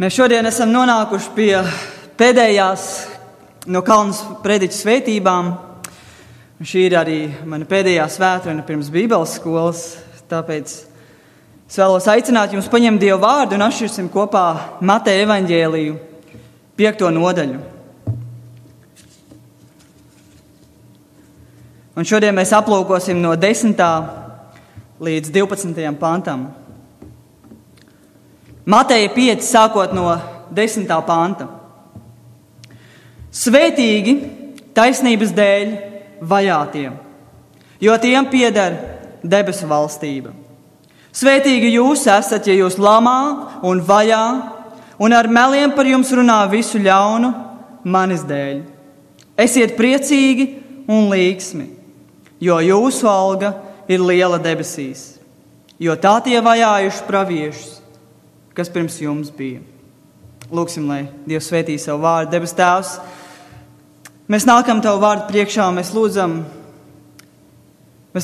Mēs šodien esam nonākuši pie pēdējās no Kalnas prediķa svētībām. Šī ir arī mana pēdējā svētdiena pirms Bībeles skolas, tāpēc es vēlos aicināt jums paņemt Dievu vārdu un atšķirsim kopā Mateja evaņģēliju 5. nodaļu. Un šodien mēs aplūkosim no 10. līdz 12. pantam. Mateja 5, sākot no 10. panta. Svētīgi taisnības dēļ vajātie, jo tiem pieder debesu valstība. Svētīgi jūs esat, ja jūs lamā un vajā, un ar meliem par jums runā visu ļaunu manis dēļ. Esiet priecīgi un līgsmi, jo jūsu alga ir liela debesīs, jo tā tie vajājuši praviešus, kas pirms jums bija. Lūksim, lai Dievs svētī savu vārdu. Debes Tēvs, mēs nākam Tavu vārdu priekšā, mēs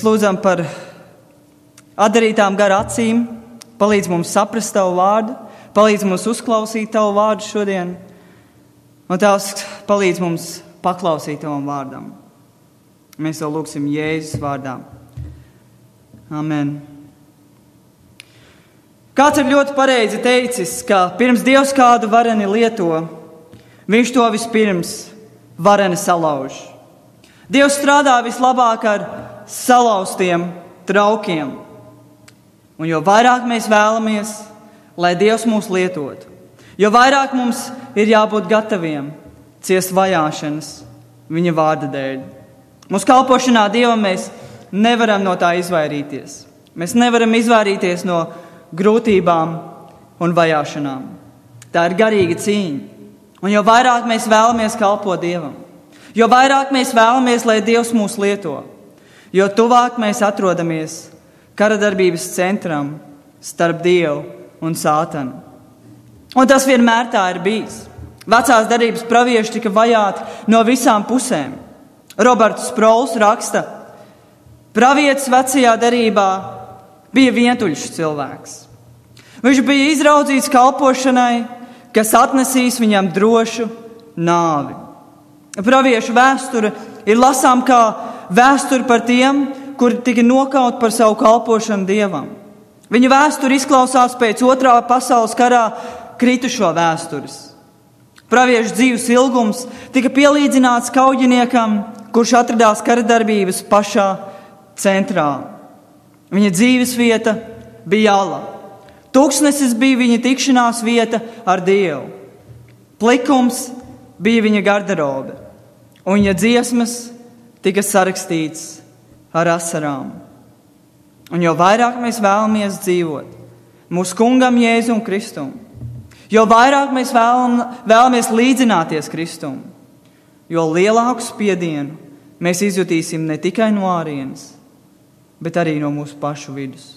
lūdzam par atdarītām gar acīm, palīdz mums saprast Tavu vārdu, palīdz mums uzklausīt Tavu vārdu šodien, un Tēvs palīdz mums paklausīt Tavam vārdam. Mēs to lūksim Jēzus vārdā. Amen. Kāds ir ļoti pareizi teicis, ka pirms Dievs kādu vareni lieto, viņš to vispirms vareni salauž. Dievs strādā vislabāk ar salauztiem traukiem. Un jo vairāk mēs vēlamies, lai Dievs mūs lietotu, jo vairāk mums ir jābūt gataviem ciest vajāšanas viņa vārda dēļ. Mūsu kalpošanā Dievam mēs nevaram no tā izvairīties. Mēs nevaram izvairīties no grūtībām un vajāšanām. Tā ir garīga cīņa. Un jo vairāk mēs vēlamies kalpot Dievam, jo vairāk mēs vēlamies, lai Dievs mūs lieto, jo tuvāk mēs atrodamies karadarbības centram starp Dievu un Sātanu. Un tas vienmēr tā ir bijis. Vecās darbības pravieši tika vajāti no visām pusēm. Roberts Sprols raksta, pravietis vecajā darbībā bija vientuļš cilvēks. Viņš bija izraudzīts kalpošanai, kas atnesīs viņam drošu nāvi. Praviešu vēsture ir lasām kā vēsture par tiem, kuri tika nokauti par savu kalpošanu Dievam. Viņa vēsture izklausās pēc 2. pasaules karā kritušo vēstures. Praviešu dzīves ilgums tika pielīdzināts kauģiniekam, kurš atradās karadarbības pašā centrā. Viņa dzīves vieta bija ala. Tūkstnesis bija viņa tikšanās vieta ar Dievu. Plikums bija viņa garderobe. Un viņa dziesmas tika sarakstīts ar asarām. Un jo vairāk mēs vēlamies dzīvot mūsu kungam Jēzum Kristum, jo vairāk mēs vēlamies līdzināties Kristum, jo lielāku spiedienu mēs izjutīsim ne tikai no ārienes, bet arī no mūsu pašu vidus.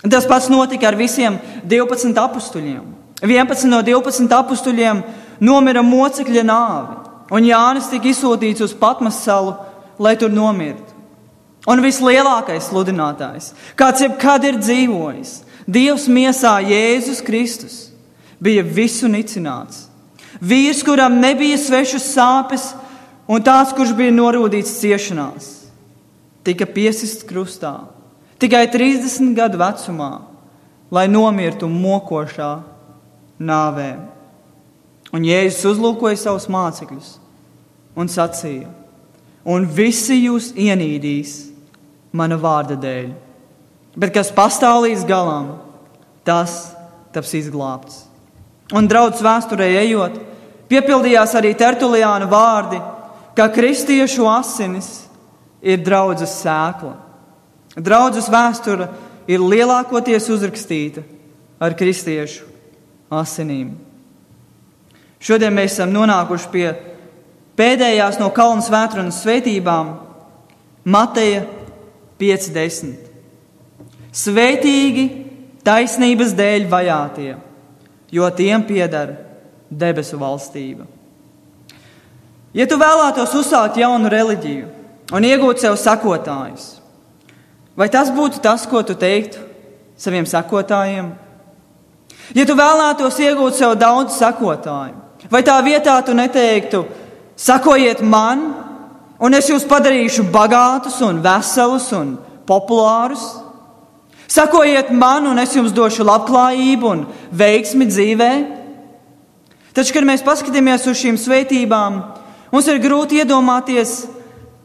Tas pats notika ar visiem 12 apustuļiem. 11 no 12 apustuļiem nomira mocekļa nāvi, un Jānis tika izsūtīts uz Patmas salu, lai tur nomirtu. Un vislielākais sludinātājs, kāds jebkad ir dzīvojis, Dievs miesā Jēzus Kristus, bija visu nicināts. Vīrs, kuram nebija svešas sāpes, un tāds, kurš bija norūdīts ciešanās, tika piesists krustā tikai 30 gadu vecumā, lai nomirtu mokošā nāvē. Un Jēzus uzlūkoja savus mācekļus un sacīja, un visi jūs ienīdīs mana vārda dēļ, bet kas pastāv līdz galam, tas taps izglābts. Un draudzes vēsturē ejot, piepildījās arī Tertuliāna vārdi, ka kristiešu asinis ir draudzes sēkla. Draudzes vēsture ir lielākoties uzrakstīta ar kristiešu asinīm. Šodien mēs esam nonākuši pie pēdējās no Kalnas svētdienas svētībām, Mateja 5:10. Svētīgi taisnības dēļ vajātie, jo tiem pieder debesu valstība. Ja tu vēlētos uzsākt jaunu reliģiju un iegūt sev sekotājus, vai tas būtu tas, ko tu teiktu saviem sekotājiem? Ja tu vēlētos iegūt sev daudz sekotāju, vai tā vietā tu neteiktu, sakojiet man, un es jūs padarīšu bagātus un veselus un populārus? Sakojiet man, un es jums došu labklājību un veiksmi dzīvē? Taču, kad mēs paskatāmies uz šīm svētībām, mums ir grūti iedomāties,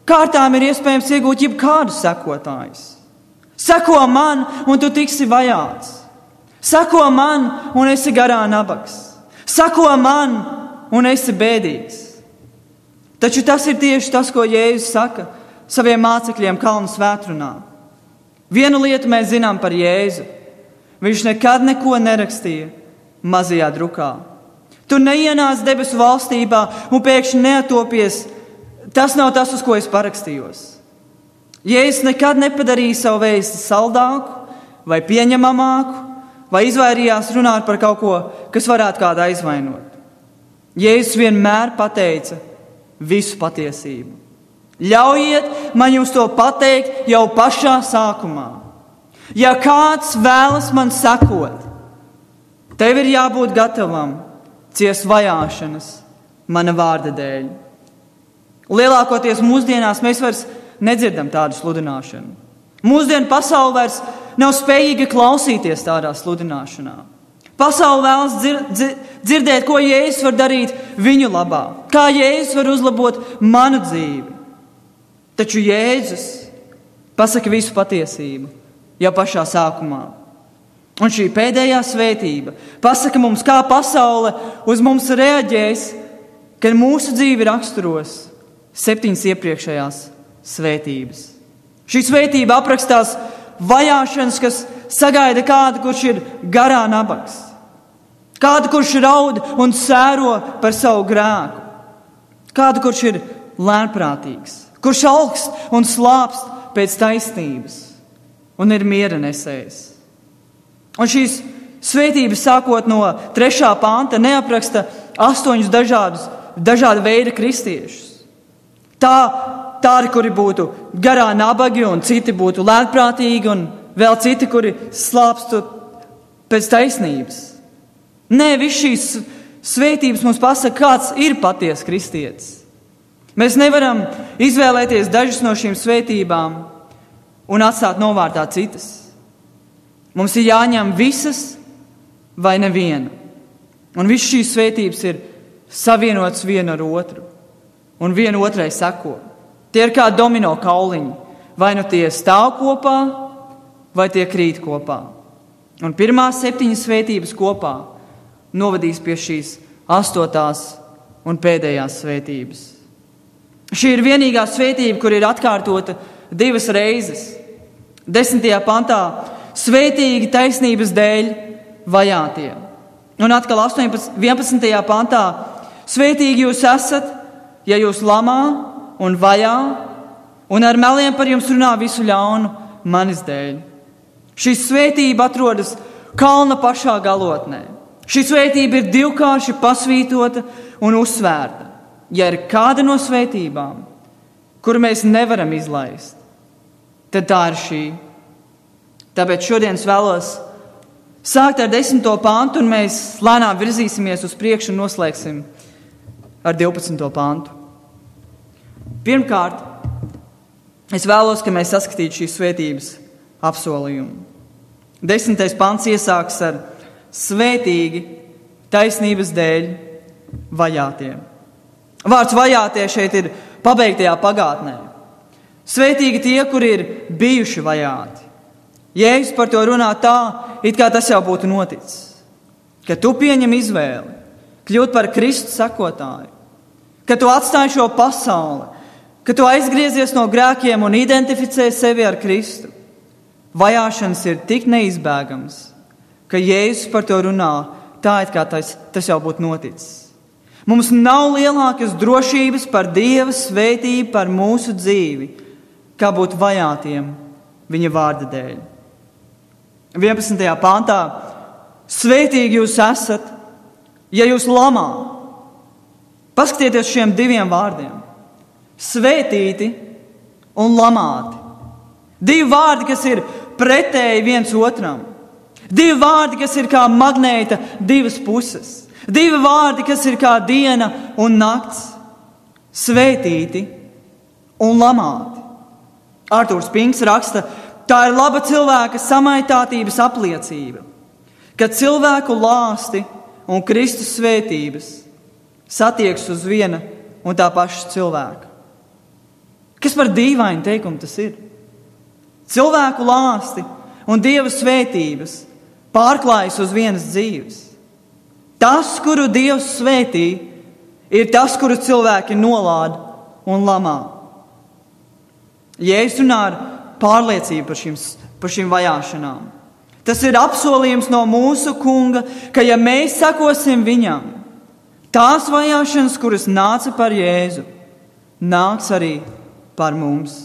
kā tām ir iespējams iegūt jebkādus sekotājus. Seko man, un tu tiksi vajāts. Seko man, un esi garā nabags. Seko man, un esi bēdīgs. Taču tas ir tieši tas, ko Jēzus saka saviem mācekļiem Kalnu svētrunā. Vienu lietu mēs zinām par Jēzu. Viņš nekad neko nerakstīja mazajā drukā. Tu neienāc debesu valstībā un pēkšņi neatopies. Tas nav tas, uz ko es parakstījos. Jēzus nekad nepadarīja savu vēsti saldāku vai pieņemamāku, vai izvairījās runāt par kaut ko, kas varētu kādu aizvainot. Jēzus vienmēr pateica visu patiesību. Ļaujiet man jums to pateikt jau pašā sākumā. Ja kāds vēlas man sekot, tev ir jābūt gatavam ciest vajāšanas mana vārda dēļ. Lielākoties mūsdienās mēs vairs nedzirdam tādu sludināšanu. Mūsdienu pasaule vairs nav spējīga klausīties tādā sludināšanā. Pasaule vēlas dzirdēt, ko Jēzus var darīt viņu labā, kā Jēzus var uzlabot manu dzīvi. Taču Jēzus pasaka visu patiesību jau pašā sākumā. Un šī pēdējā svētība pasaka mums, kā pasaule uz mums reaģēs, kad mūsu dzīvi raksturos 7 iepriekšējās svētības. Šī svētība aprakstās vajāšanas, kas sagaida kādu, kurš ir garā nabags. Kādu, kurš raud un sēro par savu grēku. Kādu, kurš ir lēnprātīgs, kurš augst un slāpst pēc taisnības un ir miera nesējs. Un šīs svētības, sākot no 3. panta, neapraksta 8 dažāda veida kristiešus. Tādi, kuri būtu garā nabagi, un citi būtu lēnprātīgi, un vēl citi, kuri slāpstu pēc taisnības. Nē, viss šīs svētības mums pasaka, kāds ir patiesa kristietis. Mēs nevaram izvēlēties dažas no šīm svētībām un atstāt novārtā citas. Mums ir jāņem visas vai neviena. Un visas šīs svētības ir savienotas viena ar otru, un viena otrai seko. Tie ir kā domino kauliņi. Vai nu tie stāv kopā, vai tie krīt kopā. Un pirmās 7 svētības kopā novadīs pie šīs 8. un pēdējās svētības. Šī ir vienīgā svētība, kur ir atkārtota 2 reizes. 10. pantā svētīgi taisnības dēļ vajātie. Un atkal 11. pantā svētīgi jūs esat, ja jūs lamā un vajā, un ar meliem par jums runā visu ļaunu manis dēļ. Šī svētība atrodas kalna pašā galotnē. Šī svētība ir divkārši pasvītota un uzsvērta. Ja ir kāda no svētībām, kuru mēs nevaram izlaist, tad tā ir šī. Tāpēc šodien es vēlos sākt ar 10. pantu, un mēs lēnām virzīsimies uz priekšu un noslēgsim ar 12. pantu. Pirmkārt, es vēlos, ka mēs saskatītu šīs svētības apsolījumu. 10. pants iesāks ar svētīgi taisnības dēļ vajātie. Vārds vajātie šeit ir pabeigtajā pagātnē. Svētīgi tie, kuri ir bijuši vajāti. Jēzus par to runā tā, it kā tas jau būtu noticis. Ka tu pieņem izvēli kļūt par Kristus sekotāju, ka tu atstāji šo pasauli, ka tu aizgriezies no grēkiem un identificē sevi ar Kristu. Vajāšanas ir tik neizbēgams, ka Jēzus par to runā tā, it kā tas jau būtu noticis. Mums nav lielākas drošības par Dieva svētību par mūsu dzīvi, kā būt vajātiem viņa vārda dēļ. 11. pāntā svētīgi jūs esat, ja jūs lamā. Paskatieties šiem 2 vārdiem. Svētīti un lamāti. 2 vārdi, kas ir pretēji viens otram. Divi vārdi, kas ir kā magnēta divas puses. Divi vārdi, kas ir kā diena un nakts. Svētīti un lamāti. Artūrs Pinks raksta, tā ir laba cilvēka samaitātības apliecība, kad cilvēku lāsti un Kristus svētības satieks uz viena un tā paša cilvēka. Kas par dīvainu teikumu tas ir? Cilvēku lāsti un Dieva svētības pārklājas uz vienas dzīves. Tas, kuru Dievs svētī, ir tas, kuru cilvēki nolāda un lamā. Jēzus runā ar pārliecību par šīm vajāšanām. Tas ir apsolījums no mūsu Kunga, ka ja mēs sekosim viņam, tās vajāšanas, kuras nāca par Jēzu, nāks arī par mums.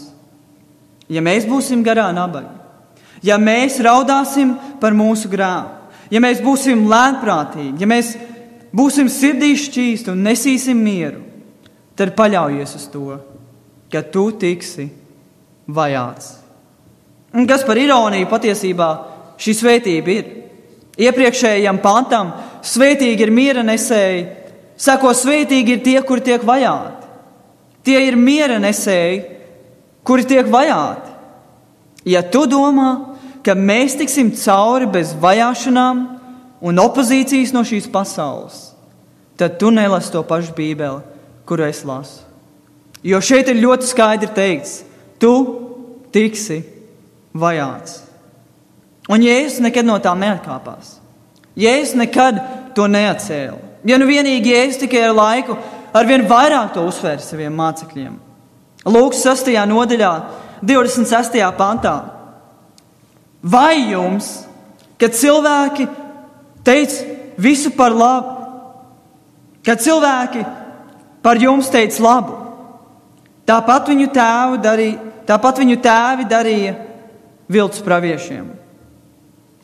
Ja mēs būsim garā nabaga, ja mēs raudāsim par mūsu grēku, ja mēs būsim lēnprātīgi, ja mēs būsim sirdī šķīsti un nesīsim mieru, tad paļaujies uz to, ka tu tiksi vajāts. Un kas par ironiju patiesībā šī svētība ir? Iepriekšējam pantam svētīgi ir miera nesēji, sako svētīgi ir tie, kuri tiek vajāti. Tie ir miera nesēji, kuri tiek vajāti. Ja tu domā, ka mēs tiksim cauri bez vajāšanām un opozīcijas no šīs pasaules, tad tu nelasi to pašu Bībeli, kuru es lasu. Jo šeit ir ļoti skaidri teikts, tu tiksi vajāts. Un Jēzus nekad no tā neatkāpās. Jēzus nekad to neatcēla. Ja nu vienīgi Jēzus tikai ar laiku arvien vairāk to uzsvēra saviem mācekļiem. Lūkas 6. nodaļā, 26. pantā. Vai jums, kad cilvēki teica visu par labu, kad cilvēki par jums teica labu, tāpat viņu tēvi darīja viltus praviešiem.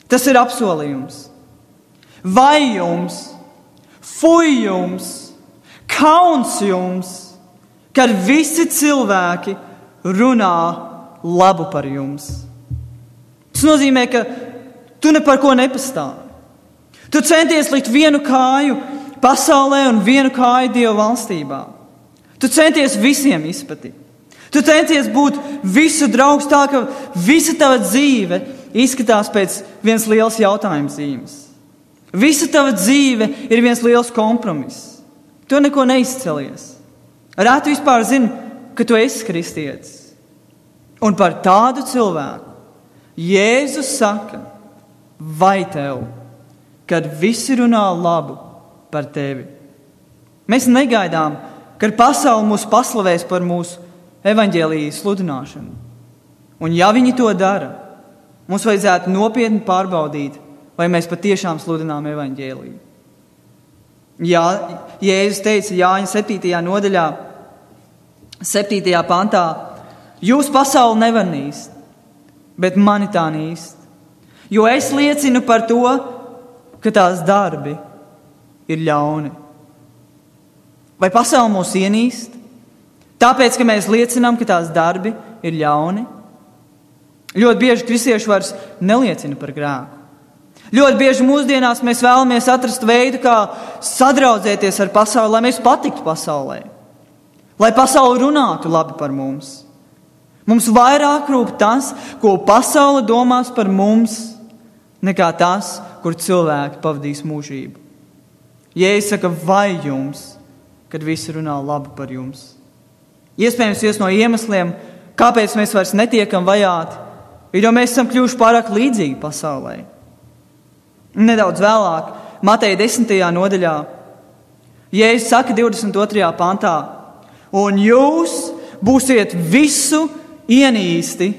Tas ir apsolījums. Vai jums, fuj jums, kauns jums, kad visi cilvēki runā labu par jums. Tas nozīmē, ka tu ne par ko nepastāvi. Tu centies likt vienu kāju pasaulē un vienu kāju Dieva valstībā. Tu centies visiem izpatikt. Tu centies būt visu draugs tā, ka visa tava dzīve izskatās pēc viens liels jautājums zīmes. Visa tava dzīve ir viens liels kompromiss. Tu neko neizcelies. Reti vispār zini, ka tu esi kristietis. Un par tādu cilvēku Jēzus saka, vai tev, kad visi runā labu par tevi. Mēs negaidām, kad pasaule mūs paslavēs par mūsu evaņģēlijas sludināšanu. Un ja viņi to dara, mums vajadzētu nopietni pārbaudīt, vai mēs patiešām sludinām evaņģēliju. Jā, Jēzus teica Jāņa 7. nodaļā, 7. pantā, jūs pasauli nevar nīst, bet mani tā nīst, jo es liecinu par to, ka tās darbi ir ļauni. Vai pasauli mūs ienīst? Tāpēc, ka mēs liecinām, ka tās darbi ir ļauni? Ļoti bieži kristieši vairs neliecina par grēku. Ļoti bieži mūsdienās mēs vēlamies atrast veidu, kā sadraudzēties ar pasauli, lai mēs patiktu pasaulē. Lai pasauli runātu labi par mums. Mums vairāk rūp tas, ko pasaule domās par mums, nekā tas, kur cilvēki pavadīs mūžību. Jēzus saka, vai jums, kad visi runā labi par jums? Iespējams, viens no iemesliem, kāpēc mēs vairs netiekam vajāti, ir, jo mēs esam kļuvuši pārāk līdzīgi pasaulē. Nedaudz vēlāk, Mateja 10. nodaļā, Jēzus saka 22. pantā, un jūs būsiet visu ienīsti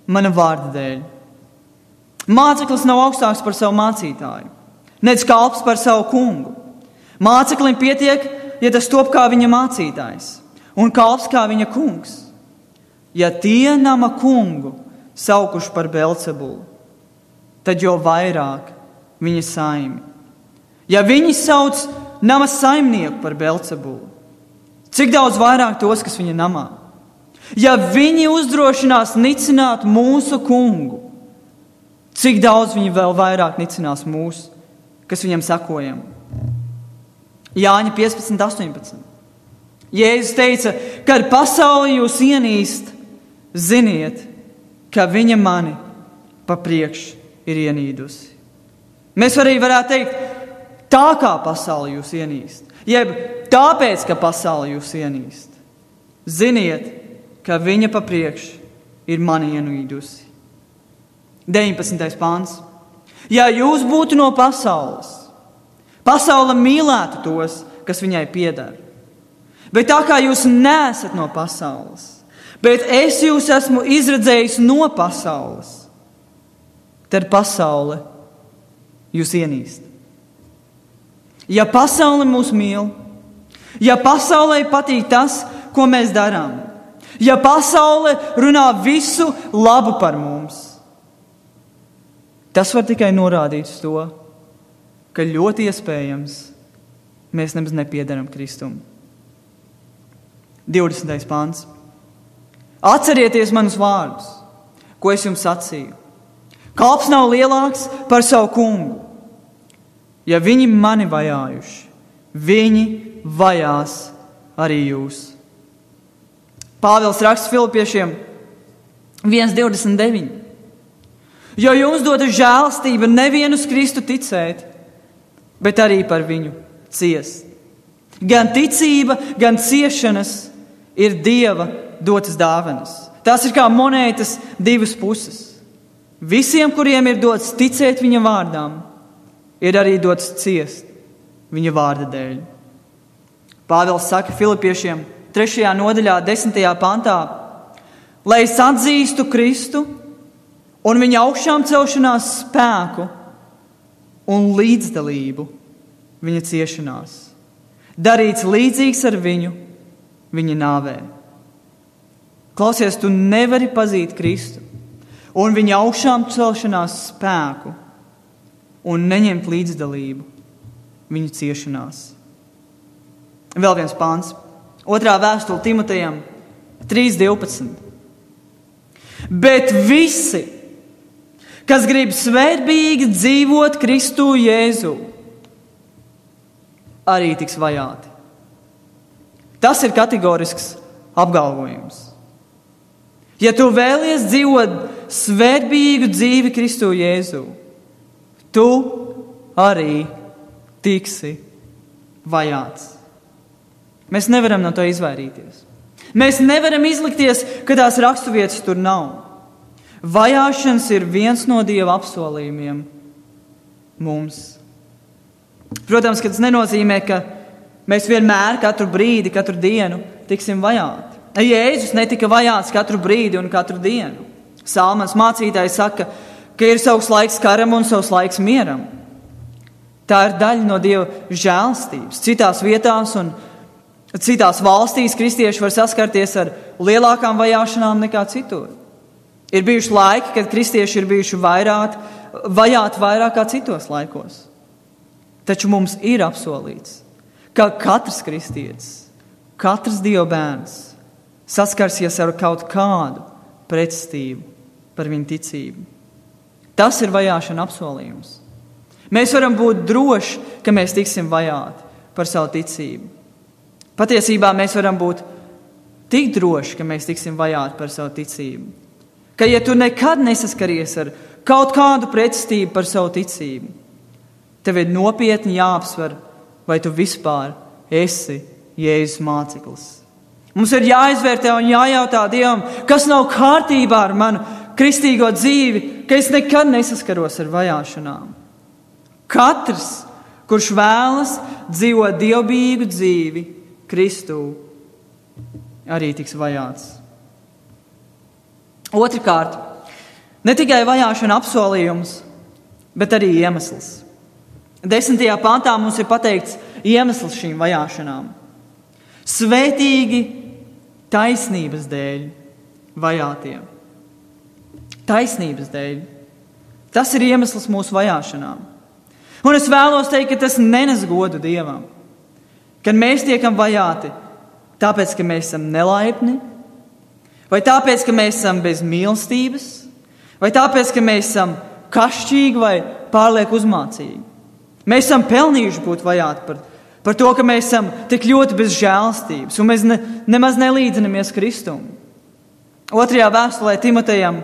mana vārda dēļ. Māceklis nav augstāks par savu mācītāju, nec kalps par savu kungu. Māceklim pietiek, ja tas top kā viņa mācītājs, un kalps kā viņa kungs. Ja tie nama kungu saukuši par Belcebulu, tad jo vairāk viņa saimi. Ja viņi sauc nama saimnieku par Belcebulu, cik daudz vairāk tos, kas viņa namā? Ja viņi uzdrošinās nicināt mūsu kungu, cik daudz viņi vēl vairāk nicinās mūs, kas viņam sakojam. Jāņa 15:18. Jēzus teica, kad pasauli jūs ienīst, ziniet, ka viņa mani pa priekš ir ienīdusi. Mēs arī varētu teikt, tā kā pasauli jūs ienīst, jeb tāpēc, ka pasauli jūs ienīst. Ziniet, ka viņa pa priekš ir mani ienīdusi. 19. pāns. Ja jūs būtu no pasaules, pasaule mīlētu tos, kas viņai pieder. Bet tā kā jūs neesat no pasaules, bet es jūs esmu izredzējis no pasaules, tad pasaule jūs ienīst. Ja pasaule mūs mīl, ja pasaulē patīk tas, ko mēs darām, ja pasaule runā visu labu par mums, tas var tikai norādīt uz to, ka ļoti iespējams mēs nemaz nepiedaram Kristum. 20. pāns. Atcerieties manus vārdus, ko es jums sacīju. Kalps nav lielāks par savu kungu. Ja viņi mani vajājuši, viņi vajās arī jūs. Pāvils raksta Filipiešiem 1:29. Jo jums dota žēlastība nevienu uz Kristu ticēt, bet arī par viņu ciest. Gan ticība, gan ciešanas ir Dieva dotas dāvanas. Tās ir kā monētas divas puses. Visiem, kuriem ir dots ticēt viņa vārdām, ir arī dots ciest viņa vārda dēļ. Pāvils saka Filipiešiem 3. nodaļā 10. pantā, lai es atzīstu Kristu un viņa augšām celšanās spēku un līdzdalību viņa ciešanās. Darīts līdzīgs ar viņu viņa nāvē. Klausies, tu nevari pazīt Kristu un viņa augšām celšanās spēku un neņemt līdzdalību viņa ciešanās. Vēl viens pāns. 2. vēstule Timotejam 3:12. Bet visi, kas grib svētbīgi dzīvot Kristu Jēzu, arī tiks vajāti. Tas ir kategorisks apgalvojums. Ja tu vēlies dzīvot svētbīgu dzīvi Kristu Jēzu, tu arī tiksi vajāts. Mēs nevaram no to izvairīties. Mēs nevaram izlikties, ka tās raksturvietas tur nav. Vajāšanas ir viens no Dieva apsolījumiem mums. Protams, ka tas nenozīmē, ka mēs vienmēr, katru brīdi, katru dienu tiksim vajāti. Jēzus netika vajāts katru brīdi un katru dienu. Salmans mācītājs saka, ka ir savs laiks karam un savs laiks mieram. Tā ir daļa no Dieva žēlstības. Citās vietās un citās valstīs kristieši var saskarties ar lielākām vajāšanām nekā citur. Ir bijuši laiki, kad kristieši ir bijuši vajāti vairāk kā citos laikos. Taču mums ir apsolīts, ka katrs kristietis, katrs Dieva bērns saskarsies ar kaut kādu pretstību par viņu ticību. Tas ir vajāšana apsolījums. Mēs varam būt droši, ka mēs tiksim vajāti par savu ticību. Patiesībā mēs varam būt tik droši, ka mēs tiksim vajāti par savu ticību. Ka ja tu nekad nesaskaries ar kaut kādu pretstību par savu ticību, tev ir nopietni jāapsver, vai tu vispār esi Jēzus māceklis. Mums ir jāizvērtē un jājautā Dievam, kas nav kārtībā ar manu kristīgo dzīvi, ka es nekad nesaskaros ar vajāšanām. Katrs, kurš vēlas dzīvot dievbijīgu dzīvi Kristū, arī tiks vajāts. Otrkārt, ne tikai vajāšana apsolījums, bet arī iemesls. 10. pantā mums ir pateikts iemesls šīm vajāšanām. Svētīgi taisnības dēļ vajātie. Taisnības dēļ. Tas ir iemesls mūsu vajāšanām. Un es vēlos teikt, ka tas nenes godu Dievam. Kad mēs tiekam vajāti, tāpēc, ka mēs esam nelaipni, vai tāpēc, ka mēs esam bez mīlestības, vai tāpēc, ka mēs esam kašķīgi vai pārlieku uzmācīgi. Mēs esam pelnījuši būt vajāti par to, ka mēs esam tik ļoti bez žēlstības, un mēs nemaz nelīdzinamies Kristum. 2. vēstulē Timotejam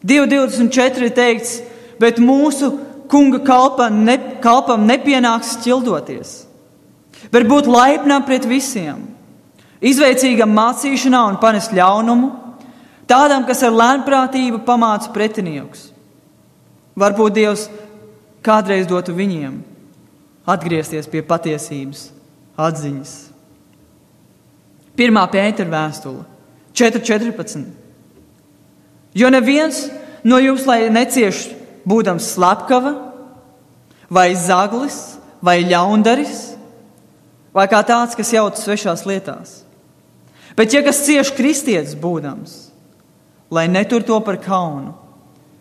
2.24 ir teikts, bet mūsu kunga kalpam nepienāks ķildoties, bet būt laipnām pret visiem, izveicīgam mācīšanā un panest ļaunumu, tādam, kas ar lēnprātību pamāca pretiniekus. Varbūt Dievs kādreiz dotu viņiem atgriezties pie patiesības atziņas. 1. Pētera vēstule 4.14. Jo neviens no jums, lai necieš būdams slepkava, vai zaglis, vai ļaundaris, vai kā tāds, kas jautas svešās lietās. Bet ja kas cieš kristietis būdams, lai netur to par kaunu,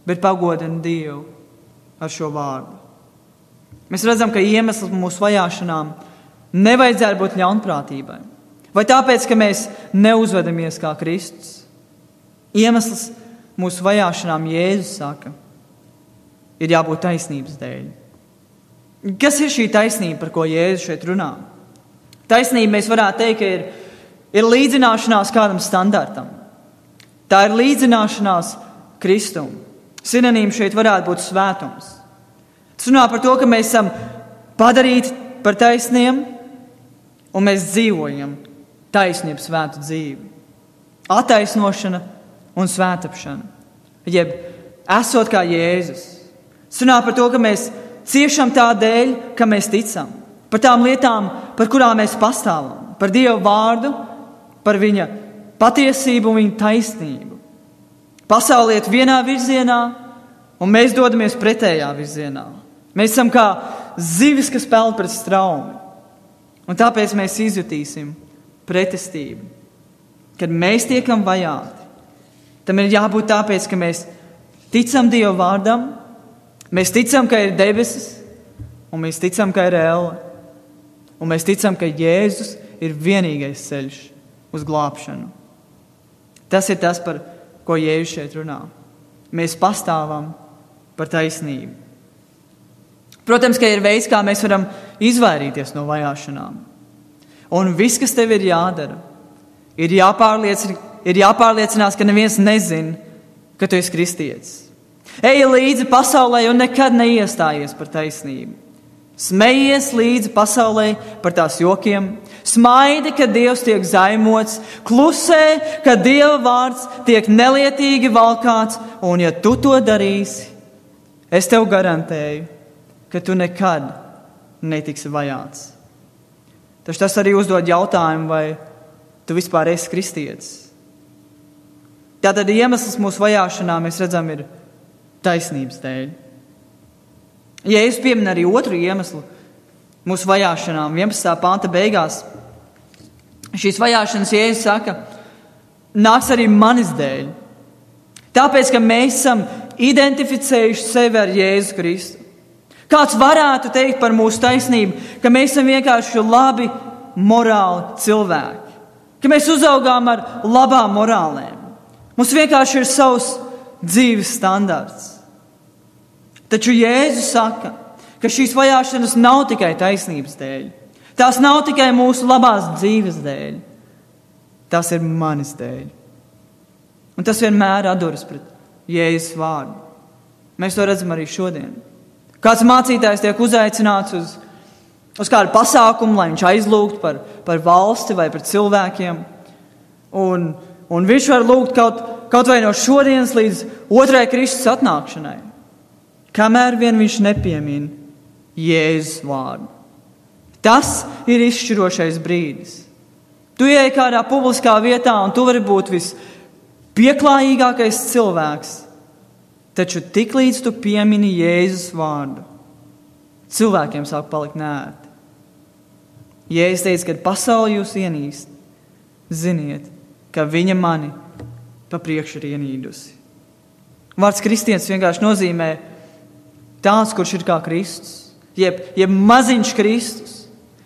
bet pagodina Dievu ar šo vārdu. Mēs redzam, ka iemesls mūsu vajāšanām nevajadzētu būt ļaunprātībai. Vai tāpēc, ka mēs neuzvedamies kā Kristus? Iemesls mūsu vajāšanām, Jēzus saka, ir jābūt taisnības dēļ. Kas ir šī taisnība, par ko Jēzus šeit runā? Taisnība, mēs varētu teikt, ka ir līdzināšanās kādam standartam. Tā ir līdzināšanās Kristum. Sinonīms šeit varētu būt svētums. Tas runā par to, ka mēs esam padarīti par taisniem un mēs dzīvojam taisnību svētu dzīvi. Attaisnošana un svētapšana, jeb esot kā Jēzus. Tas runā par to, ka mēs ciešam tādēļ, ka mēs ticam. Par tām lietām, par kurām mēs pastāvam. Par Dieva vārdu, par viņa patiesību un viņa taisnību. Pasaule iet vienā virzienā, un mēs dodamies pretējā virzienā. Mēs esam kā zivis, kas peld pret straumi. Un tāpēc mēs izjutīsim pretestību. Kad mēs tiekam vajāti, tam ir jābūt tāpēc, ka mēs ticam Dieva vārdam, mēs ticam, ka ir debesis, un mēs ticam, ka ir elle. Un mēs ticam, ka Jēzus ir vienīgais ceļš uz glābšanu. Tas ir tas, par ko Jēzus šeit runā. Mēs pastāvam par taisnību. Protams, ka ir veids, kā mēs varam izvairīties no vajāšanām. Un viss, kas tev ir jādara, ir jāpārliecinās, ka neviens nezin, ka tu esi kristietis. Ej līdzi pasaulē un nekad neiestājies par taisnību. Smejies līdzi pasaulē par tās jokiem, smaidi, kad Dievs tiek zaimots, klusē, kad Dieva vārds tiek nelietīgi valkāts, un ja tu to darīsi, es tev garantēju, ka tu nekad netiksi vajāts. Taču tas arī uzdod jautājumu, vai tu vispār esi kristietis. Tātad iemesls mūsu vajāšanā, mēs redzam, ir taisnības dēļ. Jēzus piemin arī otru iemeslu mūsu vajāšanām. 11. panta beigās šīs vajāšanas Jēzus saka, nāks arī manis dēļ. Tāpēc, ka mēs esam identificējuši sevi ar Jēzu Kristu. Kāds varētu teikt par mūsu taisnību, ka mēs esam vienkārši labi, morāli cilvēki. Ka mēs uzaugām ar labām morālēm. Mums vienkārši ir savs dzīves standarts. Taču Jēzus saka, ka šīs vajāšanas nav tikai taisnības dēļ. Tās nav tikai mūsu labās dzīves dēļ. Tās ir manis dēļ. Un tas vienmēr atduras pret Jēzus vārdu. Mēs to redzam arī šodien. Kāds mācītājs tiek uzaicināts uz kādu pasākumu, lai viņš aizlūgtu par valsti vai par cilvēkiem. Un viņš var lūgt kaut vai no šodienas līdz 2. Kristus atnākšanai. Kamēr vien viņš nepiemin Jēzus vārdu. Tas ir izšķirošais brīdis. Tu ieej kādā publiskā vietā un tu vari būt vispieklājīgākais cilvēks. Taču tiklīdz tu piemini Jēzus vārdu, cilvēkiem sāk palikt neērti. Jēzus teica, kad pasauli jūs ienīst, ziniet, ka viņa mani pa priekšu ir ienīdusi. Vārds kristietis vienkārši nozīmē tāds, kurš ir kā Kristus, jeb maziņš Kristus.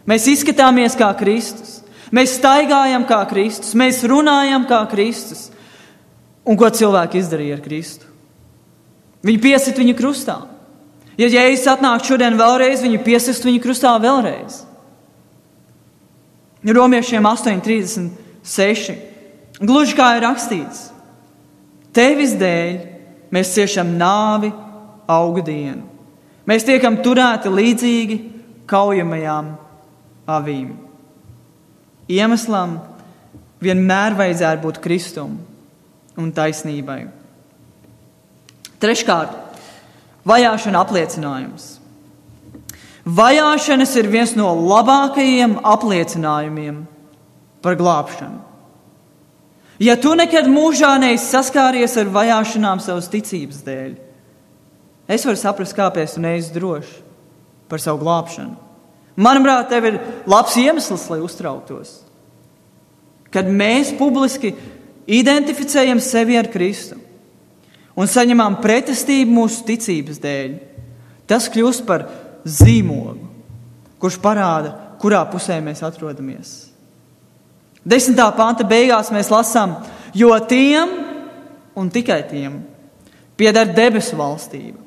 Mēs izskatāmies kā Kristus, mēs staigājam kā Kristus, mēs runājam kā Kristus. Un ko cilvēki izdarīja ar Kristu? Viņi piesit viņu krustā. Ja Jēzus atnāk šodien vēlreiz, viņi piesist viņu krustā vēlreiz. Romiešiem 8:36. Gluži kā ir rakstīts: Tevis dēļ mēs ciešam nāvi augu dienu. Mēs tiekam turēti līdzīgi kaujamajām avīm. Iemeslam vienmēr vajadzētu būt Kristum un taisnībai. Treškārt, vajāšana apliecinājums. Vajāšanas ir viens no labākajiem apliecinājumiem par glābšanu. Ja tu nekad mūžā neesi saskāries ar vajāšanām savas ticības dēļ, es varu saprast, kāpēc tu neesi drošs par savu glābšanu. Manuprāt, tev ir labs iemesls, lai uztrauktos. Kad mēs publiski identificējam sevi ar Kristu un saņemam pretestību mūsu ticības dēļ, tas kļūst par zīmogu, kurš parāda, kurā pusē mēs atrodamies. 10. panta beigās mēs lasām: jo tiem un tikai tiem pieder debesu valstība.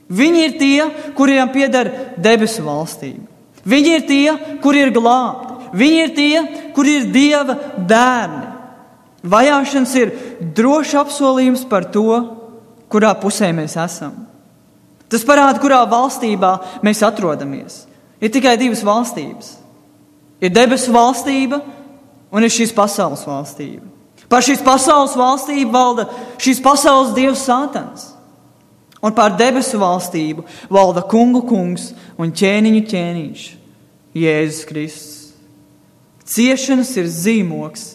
Viņi ir tie, kuriem pieder debesu valstība. Viņi ir tie, kuri ir glābti. Viņi ir tie, kuri ir Dieva bērni. Vajāšanas ir drošs apsolījums par to, kurā pusē mēs esam. Tas parāda, kurā valstībā mēs atrodamies. Ir tikai divas valstības. Ir debesu valstība un ir šīs pasaules valstība. Par šīs pasaules valstību valda šīs pasaules dievs Sātans. Un pār debesu valstību valda kungu kungs un ķēniņu ķēniņš Jēzus Kristus. Ciešanas ir zīmogs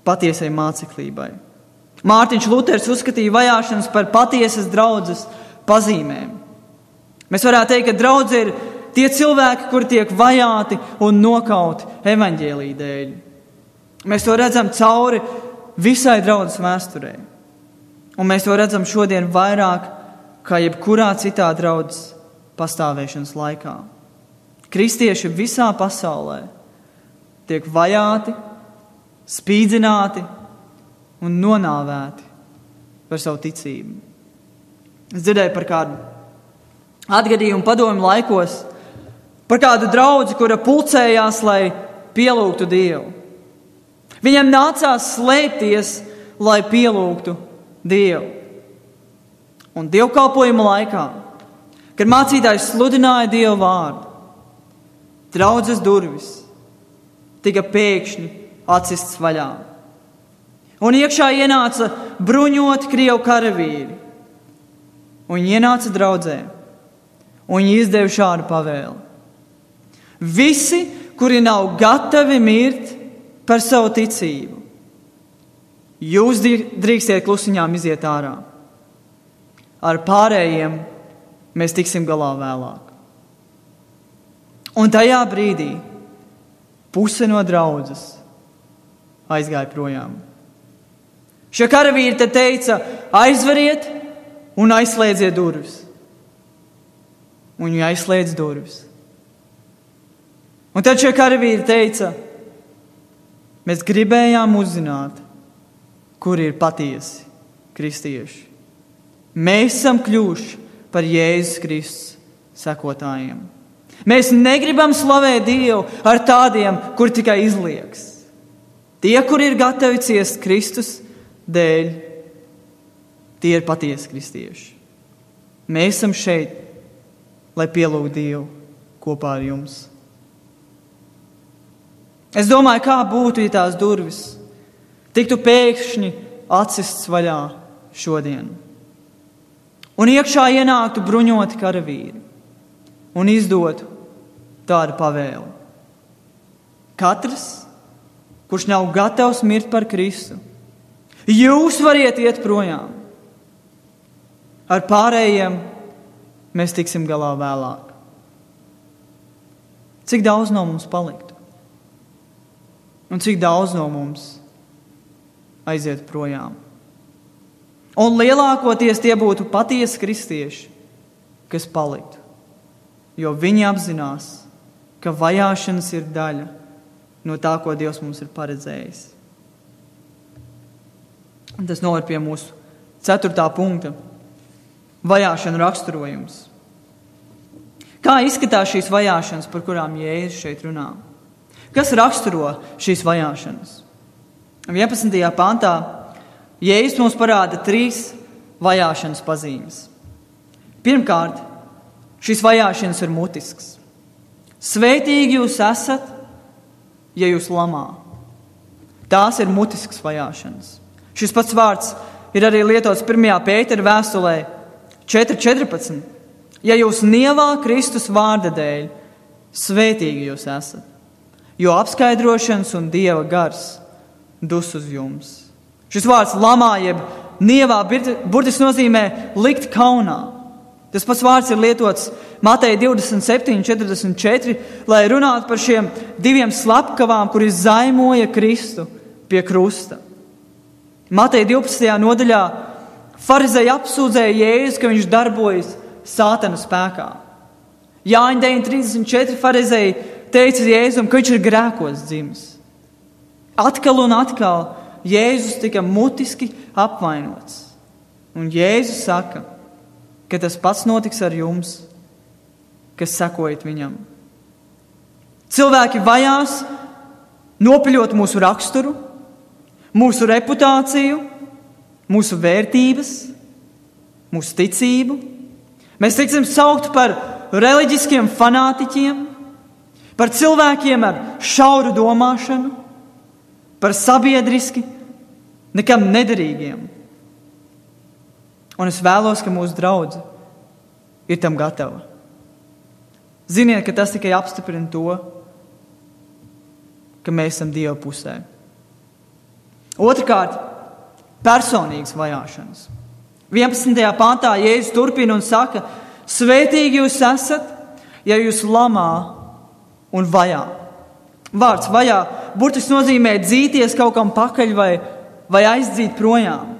patiesai māceklībai. Mārtiņš Luters uzskatīja vajāšanas par patiesas draudzes pazīmēm. Mēs varētu teikt, ka draudze ir tie cilvēki, kuri tiek vajāti un nokauti evaņģēlija dēļ. Mēs to redzam cauri visai draudzes vēsturē. Un mēs to redzam šodien vairāk kā jebkurā citā draudzes pastāvēšanas laikā. Kristieši visā pasaulē tiek vajāti, spīdzināti un nonāvēti par savu ticību. Es dzirdēju par kādu atgadījumu padomju laikos, par kādu draudzi, kura pulcējās, lai pielūgtu Dievu. Viņam nācās slēpties, lai pielūgtu Dievu. Un dievkalpojuma laikā, kad mācītājs sludināja Dievu vārdu, draudzes durvis tika pēkšņi atsistas vaļā. Un iekšā ienāca bruņoti krievu karavīri. Un viņi ienāca draudzē. Un viņi izdeva šādu pavēli: visi, kuri nav gatavi mirt par savu ticību, jūs drīkstiet klusiņām iziet ārā. Ar pārējiem mēs tiksim galā vēlāk. Un tajā brīdī puse no draudzes aizgāja projām. Šie karavīri te teica: aizveriet un aizslēdziet durvis. Un viņi aizslēdz durvis. Un tad šie karavīri teica: mēs gribējām uzzināt, kur ir patiesi kristieši. Mēs esam kļuvuši par Jēzus Kristus sekotājiem. Mēs negribam slavēt Dievu ar tādiem, kur tikai izlieks. Tie, kuri ir gatavi ciest Kristus dēļ, tie ir patiesi kristieši. Mēs esam šeit, lai pielūgtu Dievu kopā ar jums. Es domāju, kā būtu, ja tās durvis tiktu pēkšņi atsistas vaļā šodien. Un iekšā ienāktu bruņoti karavīri un izdotu tādu pavēli: katrs, kurš nav gatavs mirt par Kristu, jūs variet iet projām. Ar pārējiem mēs tiksim galā vēlāk. Cik daudz no mums paliktu? Un cik daudz no mums aiziet projām? Un lielākoties tie būtu patiesi kristieši, kas paliktu, jo viņi apzinās, ka vajāšanas ir daļa no tā, ko Dievs mums ir paredzējis. Un tas noved pie mūsu 4. punkta. vajāšanu raksturojums. Kā izskatās šīs vajāšanas, par kurām Jēzus šeit runā? Kas raksturo šīs vajāšanas? 11. pantā Jēzus mums parāda 3 vajāšanas pazīmes. Pirmkārt, šīs vajāšanas ir mutisks. Svētīgi jūs esat, ja jūs lamā. Tās ir mutisks vajāšanas. Šis pats vārds ir arī lietots 1. Pētera vēstulē 4.14. Ja jūs nievā Kristus vārda dēļ, svētīgi jūs esat, jo apskaidrošanas un Dieva gars dus uz jums. Šis vārds lamā jeb nievā burtiski nozīmē likt kaunā. Tas pats vārds ir lietots Mateja 27.44, lai runātu par šiem 2 slepkavām, kuri zaimoja Kristu pie krusta. Mateja 12. nodaļā farizeji apsūdzēja Jēzu, ka viņš darbojas Sātana spēkā. Jāņa 9.34 farizeji teica Jēzum, ka viņš ir grēkos dzimis. Atkal un atkal Jēzus tika mutiski apvainots. Un Jēzus saka, ka tas pats notiks ar jums, kas sekojat viņam. Cilvēki vajās nopiļot mūsu raksturu, mūsu reputāciju, mūsu vērtības, mūsu ticību. Mēs tiksim saukti par reliģiskiem fanātiķiem, par cilvēkiem ar šauru domāšanu, par sabiedriski nekam nederīgiem. Un es vēlos, ka mūsu draudze ir tam gatava. Ziniet, ka tas tikai apstiprina to, ka mēs esam Dieva pusē. Otrkārt, personīgas vajāšanas. 11. pantā Jēzus turpina un saka, svētīgi jūs esat, ja jūs lamā un vajā. Vārds vajā burtiski nozīmē dzīties kaut kam pakaļ vai aizdzīt projām.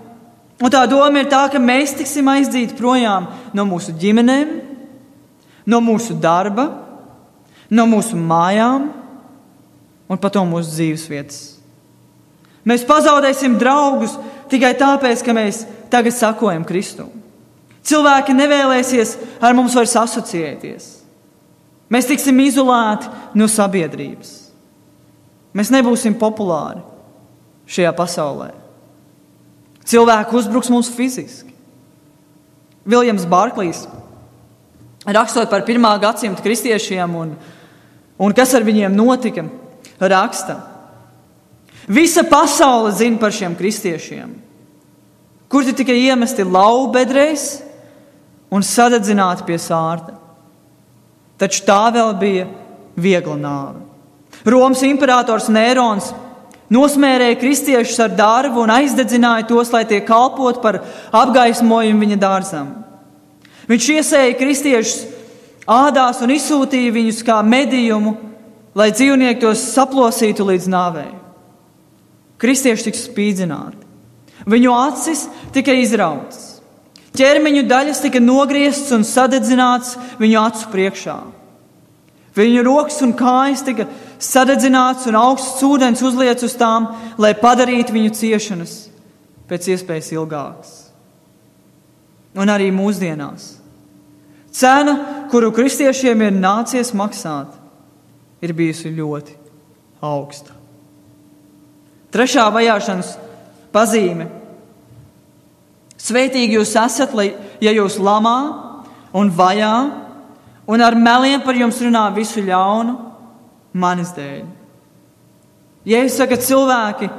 Un tā doma ir tā, ka mēs tiksim aizdzīti projām no mūsu ģimenēm, no mūsu darba, no mūsu mājām un pat no mūsu dzīves vietas. Mēs pazaudēsim draugus tikai tāpēc, ka mēs tagad sakojam Kristum. Cilvēki nevēlēsies ar mums vairs asociēties. Mēs tiksim izolēti no sabiedrības. Mēs nebūsim populāri šajā pasaulē. Cilvēki uzbruks mums fiziski. Viljams Barklīs, rakstot par 1. gadsimta kristiešiem un kas ar viņiem notika, raksta: visa pasaule zina par šiem kristiešiem, kuri tikai iemesti laubedrēs un sadedzināti pie sārta. Taču tā vēl bija viegla nāve. Romas imperators Nērons nosmērēja kristiešus ar darbu un aizdedzināja tos, lai tie kalpot par apgaismojumu viņa dārzam. Viņš iesēja kristiešus ādās un izsūtīja viņus kā medījumu, lai dzīvnieki tos saplosītu līdz nāvei. Kristieši tika spīdzināti. Viņu acis tika izrautas. Ķermeņu daļas tika nogrieztas un sadedzinātas viņu acu priekšā. Viņu rokas un kājas tika sadedzināts un augsts ūdens uzliets uz tām, lai padarītu viņu ciešanas pēc iespējas ilgākas. Un arī mūsdienās cena, kuru kristiešiem ir nācies maksāt, ir bijusi ļoti augsta. Trešā vajāšanas pazīme. Svētīgi jūs esat, ja jūs lamā un vajā un ar meliem par jums runā visu ļaunu manis dēļ. Jēzus saka, cilvēki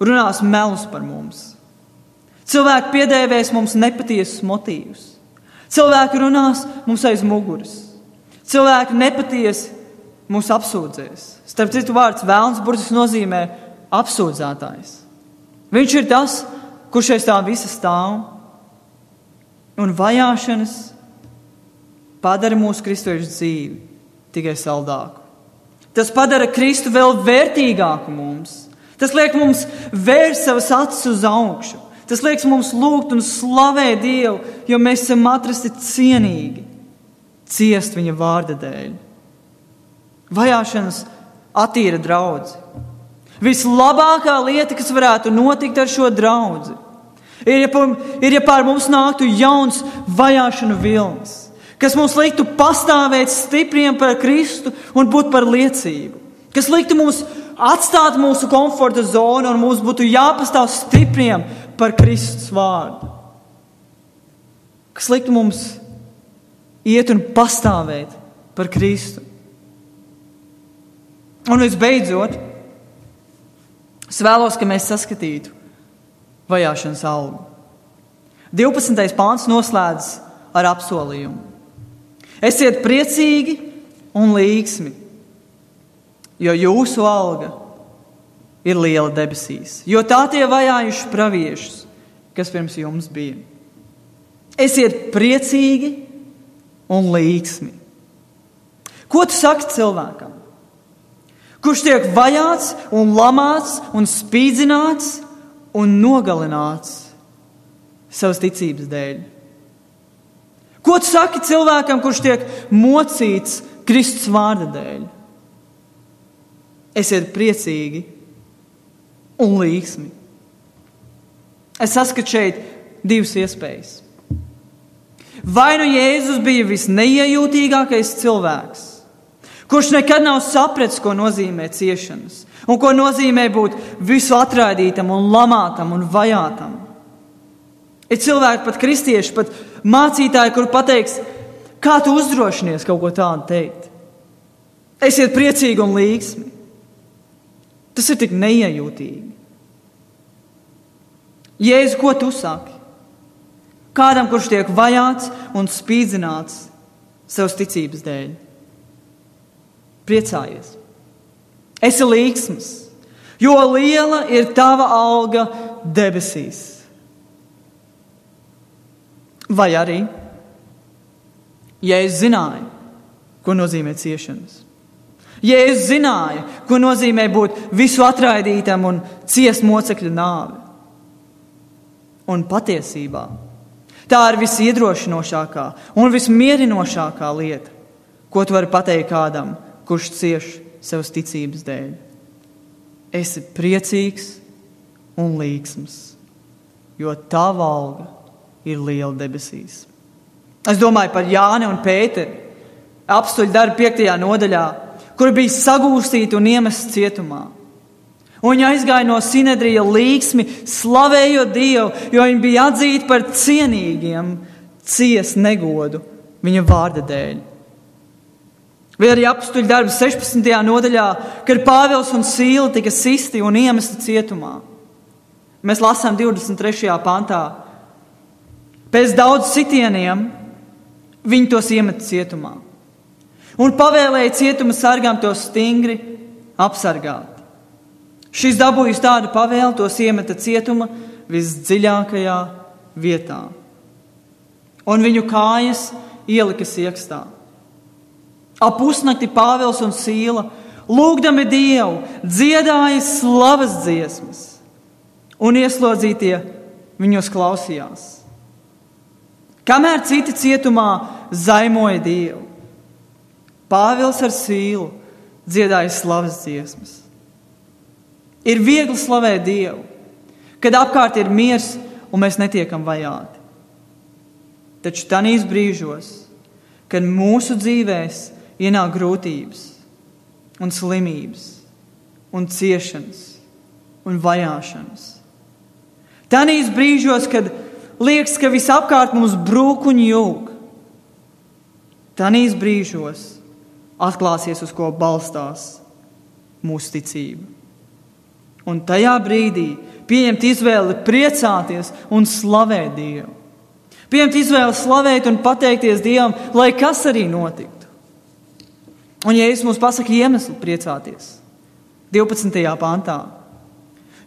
runās melus par mums. Cilvēki piedēvēs mums nepatiesus motīvus. Cilvēki runās mums aiz muguras. Cilvēki nepatiesi mūs apsūdzēs. Starp citu, vārds velns burtiski nozīmē apsūdzētājs. Viņš ir tas, kurš aiz tā visa stāv. Un vajāšanas padara mūsu kristiešu dzīvi tikai saldāku. Tas padara Kristu vēl vērtīgāku mums. Tas liek mums vērst savas acis uz augšu. Tas liek mums lūgt un slavēt Dievu, jo mēs esam atrasti cienīgi ciest viņa vārda dēļ. Vajāšanas attīra draudzi. Vislabākā lieta, kas varētu notikt ar šo draudzi, ja pār mums nāktu jauns vajāšanu vilnis, kas mums liktu pastāvēt stipriem par Kristu un būt par liecību, kas liktu mums atstāt mūsu komforta zonu un mums būtu jāpastāv stipriem par Kristus vārdu, kas liktu mums iet un pastāvēt par Kristu. Un visbeidzot, es vēlos, ka mēs saskatītu vajāšanas algu. 12. pāns noslēdz ar apsolījumu. Esiet priecīgi un līgsmi, jo jūsu alga ir liela debesīs, jo tā tie vajājuši praviešus, kas pirms jums bija. Esiet priecīgi un līgsmi. Ko tu saki cilvēkam, kurš tiek vajāts un lamāts un spīdzināts un nogalināts savas ticības dēļ? Ko tu saki cilvēkam, kurš tiek mocīts Kristus vārda dēļ? Esiet priecīgi un līgsmi. Es saskatu šeit divas iespējas. Vai nu Jēzus bija visneiejūtīgākais cilvēks, kurš nekad nav sapratis, ko nozīmē ciešanas, un ko nozīmē būt visu atraidītam un lamātam un vajātam. Ir cilvēki, pat kristieši, pat mācītāji, kur pateiks, kā tu uzdrošinies kaut ko tādu teikt. Esiet priecīgi un līgsmi. Tas ir tik neiejūtīgi. Jēzu, ko tu saki? Kādam, kurš tiek vajāts un spīdzināts savas ticības dēļ. Priecājies. Esi līgsms, jo liela ir tava alga debesīs. Vai arī Jēzus zināja, ko nozīmē ciešanas. Jēzus zināja, ko nozīmē būt visu atraidītam un ciest mocekļu nāvi. Un patiesībā tā ir visiedrošinošākā un vismierinošākā lieta, ko tu vari pateikt kādam, kurš cieš savas ticības dēļ. Esi priecīgs un līgsms, jo tava alga ir liela debesīs. Es domāju par Jāni un Pēteri, apstuļu darbu 5. nodaļā, kuri bija sagūstīti un iemesti cietumā. Un viņi aizgāja no Sinedrija līgsmi, slavējot Dievu, jo viņi bija atzīti par cienīgiem ciest negodu viņa vārda dēļ. Vai arī apstuļu darbu 16. nodaļā, kad Pāvils un Sīla tika sisti un iemesti cietumā. Mēs lasām 23. pantā. Pēc daudz sitieniem viņi tos iemeta cietumā. Un pavēlēja cietuma sargām tos stingri apsargāt. Šis dabūjis tādu pavēli, tos iemeta cietuma visdziļākajā vietā. Un viņu kājas ielika siekstā. Ap pusnakti Pāvils un Sīla, lūgdami Dievu, dziedāja slavas dziesmas, un ieslodzītie viņos klausījās. Kamēr citi cietumā zaimoja Dievu, Pāvils ar Sīlu dziedāja slavas dziesmas. Ir viegli slavēt Dievu, kad apkārt ir miers un mēs netiekam vajāti. Taču tanīs brīžos, kad mūsu dzīvēs ienāk grūtības un slimības un ciešanas un vajāšanas. Tanīs brīžos, kad liekas, ka visapkārt mums brūk un jūg. Tanīs brīžos atklāsies, uz ko balstās mūsu ticība. Un tajā brīdī pieņemt izvēli priecāties un slavēt Dievu. Pieņemt izvēli slavēt un pateikties Dievam, lai kas arī notiktu. Un Jēzus mums pasaka iemeslu priecāties. 12. pantā.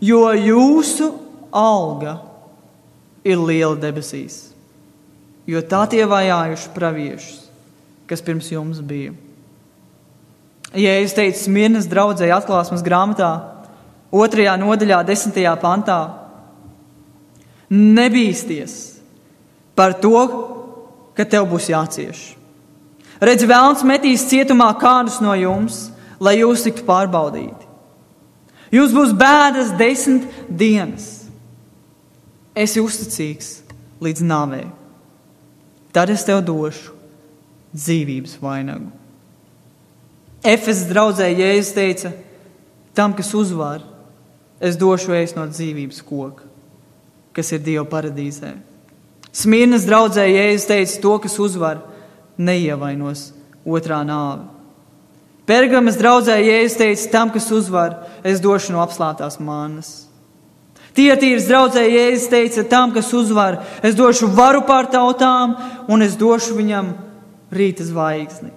Jo jūsu alga ir liela debesīs, jo tā tie vajājuši praviešus, kas pirms jums bija. Jēzus teica Smirnas draudzei atklāsmes grāmatā, 2. nodaļā, 10. pantā. Nebīsties par to, ka tev būs jācieš. Redz, velns metīs cietumā kādus no jums, lai jūs tiktu pārbaudīti. Jums būs bēdas 10 dienas. esi uzticīgs līdz nāvei. Tad es tev došu dzīvības vainagu. Efesas draudzē Jēzus teica, tam, kas uzvar, es došu ēst no dzīvības koka, kas ir Dieva paradīzē. Smirnas draudzē Jēzus teica, to, kas uzvar, neievainos otrā nāve. Pergamas draudzē Jēzus teica, tam, kas uzvar, es došu no apslāptās mannas. Tietīras draudzē Jēzus teica, tam, kas uzvar, es došu varu pār tautām un es došu viņam rīta zvaigzni.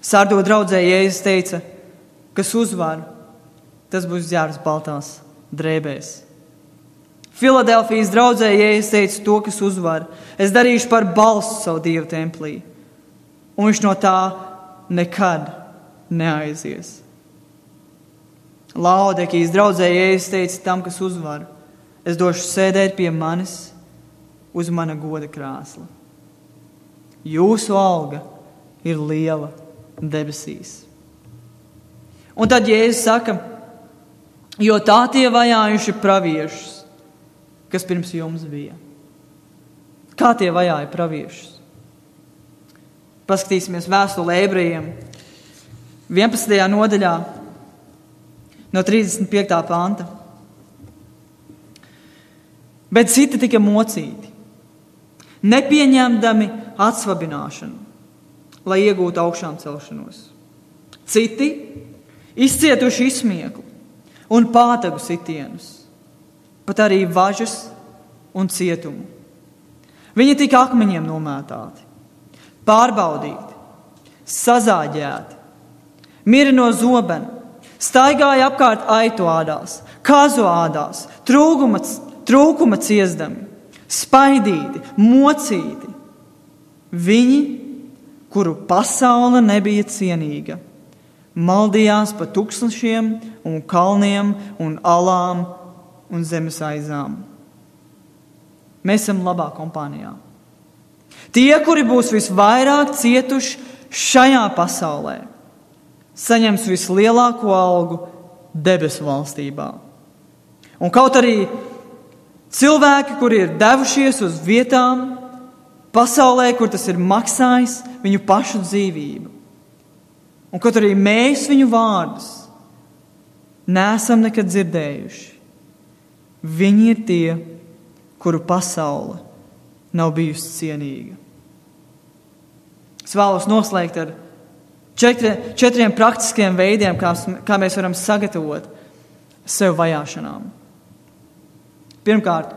Sardo draudzē Jēzus teica, kas uzvar, tas būs ģērbs baltās drēbēs. Filadelfijas draudzē Jēzus teica, to, kas uzvar, es darīšu par balstu savu Dievu templī, un viņš no tā nekad neaizies. Laodikijas draudzē Jēzus teica, tam, kas uzvar, es došu sēdēt pie manis uz mana goda krēsla. Jūsu alga ir liela debesīs. Un tad Jēzus saka, jo tā tie vajājuši praviešus, kas pirms jums bija. Kā tie vajāja praviešus? Paskatīsimies vēstuli Ebrejiem 11. nodaļā no 35. panta. Bet citi tika mocīti, nepieņemdami atsvabināšanu, lai iegūtu augšām celšanos. Citi izcietuši izsmieklu un pātagu sitienus, pat arī važas un cietumu. Viņi tika akmeņiem nomētāti, pārbaudīti, sazāģēti, mira no zobena, staigāja apkārt aitu ādās, kazu ādās, trūkuma ciesdami, spaidīti, mocīti. Viņi, kuru pasaule nebija cienīga, maldījās pa tūkstošiem un kalniem un alām un zemes aizām. Mēs esam labā kompānijā. Tie, kuri būs visvairāk cietuši šajā pasaulē, saņems vislielāko algu debesu valstībā. Un kaut arī cilvēki, kuri ir devušies uz vietām pasaulē, kur tas ir maksājis viņu pašu dzīvību, un kaut arī mēs viņu vārdus neesam nekad dzirdējuši, viņi ir tie, kuru pasaule nav bijusi cienīga. Es vēlos noslēgt ar četriem praktiskiem veidiem, kā mēs varam sagatavot sev vajāšanām. Pirmkārt,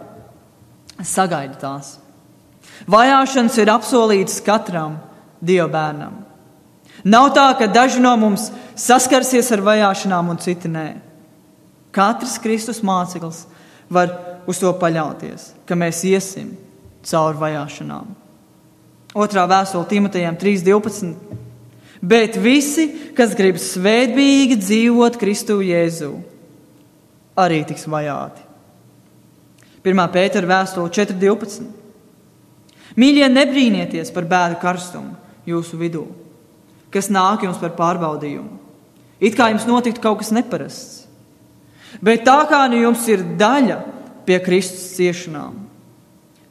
sagaidi tās. Vajāšanas ir apsolītas katram Dieva bērnam. Nav tā, ka daži no mums saskarsies ar vajāšanām un citi nē. Katrs Kristus māceklis var uz to paļauties, ka mēs iesim cauri vajāšanām. Otrā vēstule Timotejam 3:12. Bet visi, kas grib svētbīgi dzīvot Kristu Jēzu, arī tiks vajāti. 1. Pētera vēstule 4:12. Mīļie, nebrīnieties par bēdu karstumu jūsu vidū, kas nāk jums par pārbaudījumu. It kā jums notiktu kaut kas neparasts. Bet tā kā nu jums ir daļa pie Kristus ciešanām,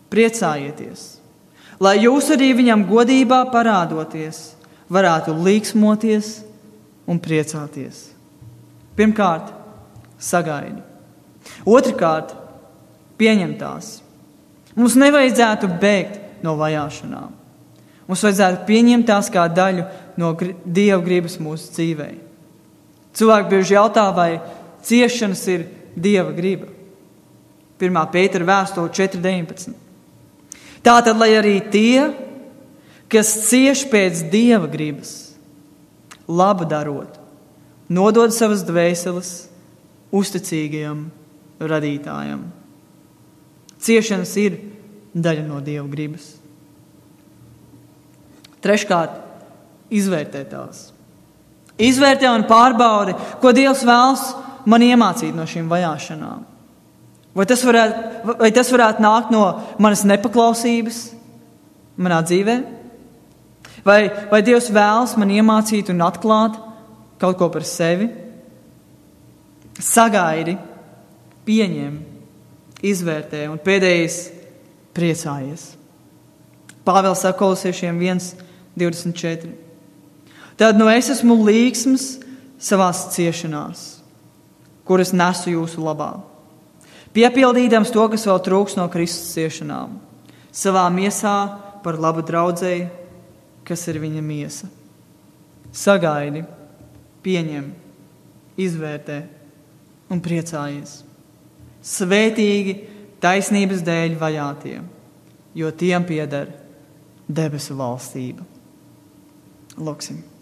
priecājieties, lai jūs arī viņam godībā parādoties, varētu līksmoties un priecāties. Pirmkārt, sagaidi. Otrkārt, pieņem tās. Mums nevajadzētu bēgt no vajāšanām. Mums vajadzētu pieņemt tās kā daļu no Dieva gribas mūsu dzīvē. Cilvēki bieži jautā, vai ciešanas ir Dieva griba. 1. Pētera vēstule 4:19. Tātad, lai arī tie, kas cieš pēc Dieva gribas, labu darot, nodod savas dvēseles uzticīgajam radītājam. Ciešanas ir daļa no Dieva gribas. Treškārt, izvērtē tās. Izvērtē un pārbaudi, ko Dievs vēlas man iemācīt no šīm vajāšanām. Vai tas varētu nākt no manas nepaklausības manā dzīvē? Vai Dievs vēlas man iemācīt un atklāt kaut ko par sevi? Sagaidi, pieņem, izvērtē, un pēdējais priecājies. Pāvils saka Kolosiešiem 1:24. Tad es esmu līgsms savās ciešanās, kuras nesu jūsu labā, piepildīdams to, kas vēl trūks no Kristus ciešanām, savā miesā par labu draudzēji, kas ir viņa miesa. Sagaidi, pieņem, izvērtē un priecājies. Svētīgi taisnības dēļ vajātie, jo tiem pieder debesu valstība. Lūksim.